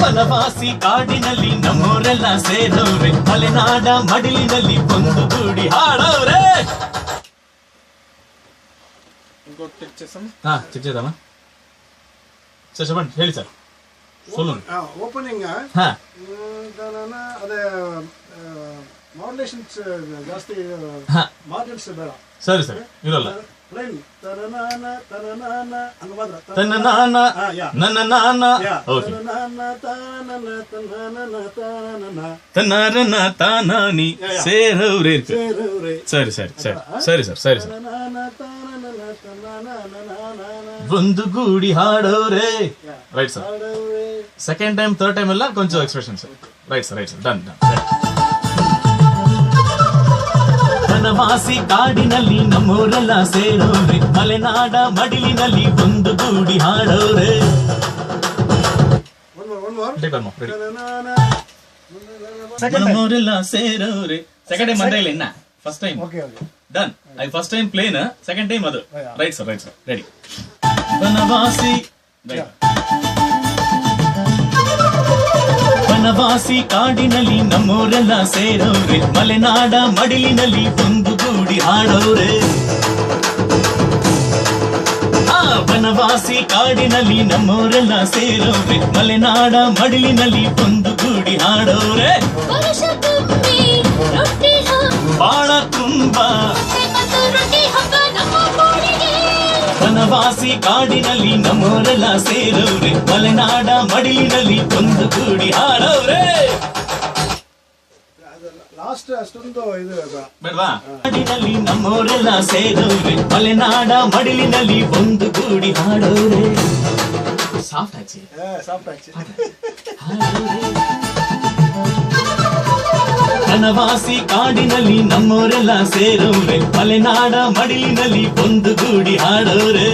ವನವಾಸಿ ಕಾಡಿನಲ್ಲಿ ನಮ್ಮೋರೆಲ್ಲ ಸೇರವ್ರೆ, ಮಲೆನಾಡ ಮಡಿಲಿನಲ್ಲಿ ಒಂದು ಗೂಡಿ ಹಾಡವ್ರೆ. ಚೆಕ್ చేద్దామా ಸರ್? చెప్పండి, ಹೇಳಿ ಸರ್. ಓಪನಿಂಗ್ ಅದೇ ಮಾಡ್ಯುಲೇಷನ್ಸ್ ಜಾಸ್ತಿ ಮಾರ್ಜಿನ್ಸ್ ಬೇಡ. ಸರಿ ಸರಿ, ಇರಲ್ಲ. ಸೇರವ್ರೆ. ಸರಿ ಸರಿ ಸರಿ ಸರಿ ಸರ್, ಸರಿ ಸರ್. ಒಂದು ಗೂಡಿ ಹಾಡೋರೆ. Right sir. Second time third time ಎಲ್ಲ ಕೊಂಚ expression sir. Right sir, right sir, done done. ವನವಾಸಿ ಕಾಡಿನಲ್ಲಿ ನಮ್ಮೋರೆಲ್ಲ ಸೇರೋರೆ, ಮಲೆನಾಡ ಮಡಿಲಿನಲ್ಲಿ ಒಂದು ಗೂಡಿ ಹಾಡೋರೆ. ನಮ್ಮೋರೆಲ್ಲ ಸೇರೋರೆ. ಸೆಕೆಂಡ್ ಟೈಮ್ ಅಂದ್ರೆ ಇಲ್ಲ, ಇನ್ನ first time done. I first time plain, second time ಅದು. Right sir, right sir, ready. ವನವಾಸಿ ವನವಾಸಿ ಕಾಡಿನಲ್ಲಿ ನಮ್ಮೋರೆಲ್ಲ ಸೇರೋರೆ, ಮಲೆನಾಡ ಮಡಿಲಿನಲ್ಲಿ ಒಂದು ಗೂಡಿ ಹಾಡೋರೆ. ವನವಾಸಿ ಕಾಡಿನಲ್ಲಿ ನಮ್ಮೋರೆಲ್ಲ ಸೇರೋರೆ, ಮಲೆನಾಡ ಮಡಿಲಿನಲ್ಲಿ ಒಂದು ಗೂಡಿ ಹಾಡೋರೆ. ಬಾಳ ತುಂಬ ವನವಾಸಿ ಕಾಡಿನಲ್ಲಿ ನಮ್ಮೋರೆಲ್ಲ ಸೇರೋರೆ, ಮಲೆನಾಡ ಮಡಿಲಿನಲ್ಲಿ ಒಂದು ಗೂಡಿ ಹಾಡೋರೆ. ಲಾಸ್ಟ್ ಅಷ್ಟೊಂದು ಇದು ಬೇಡವಾ? ಕಾಡಿನಲ್ಲಿ ನಮ್ಮೋರೆಲ್ಲ ಸೇರೋರೆ, ಮಲೆನಾಡ ಮಡಿಲಿನಲ್ಲಿ ಒಂದು ಗೂಡಿ ಹಾಡೋರೆ. ಸಾಫ್ಟ್ ಆಚೆ, ಸಾಫ್ಟ್ ಆಚೆ. ವನವಾಸಿ ಕಾಡಿನಲ್ಲಿ ನಮ್ಮೋರೆಲ್ಲ ಸೇರೋರೆ, ಮಲೆನಾಡ ಮಡಿಲಿನಲ್ಲಿ ಒಂದು ಗೂಡಿ ಹಾಡೋರೆ.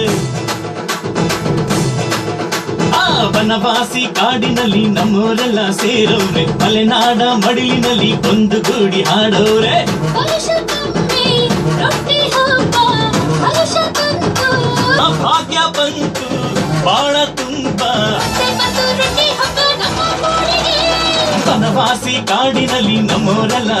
ವನವಾಸಿ ಕಾಡಿನಲ್ಲಿ ನಮ್ಮೋರೆಲ್ಲ ಸೇರೋರೆ, ಮಲೆನಾಡ ಮಡಿಲಿನಲ್ಲಿ ಒಂದು ಗೂಡಿ ಹಾಡೋರೆ. ಭಾಗ್ಯ ಬಂತು ಬಾಳ ತುಂಬ, ವನವಾಸಿ ಕಾಡಿನಲ್ಲಿ ನಮ್ಮೋರೆಲ್ಲ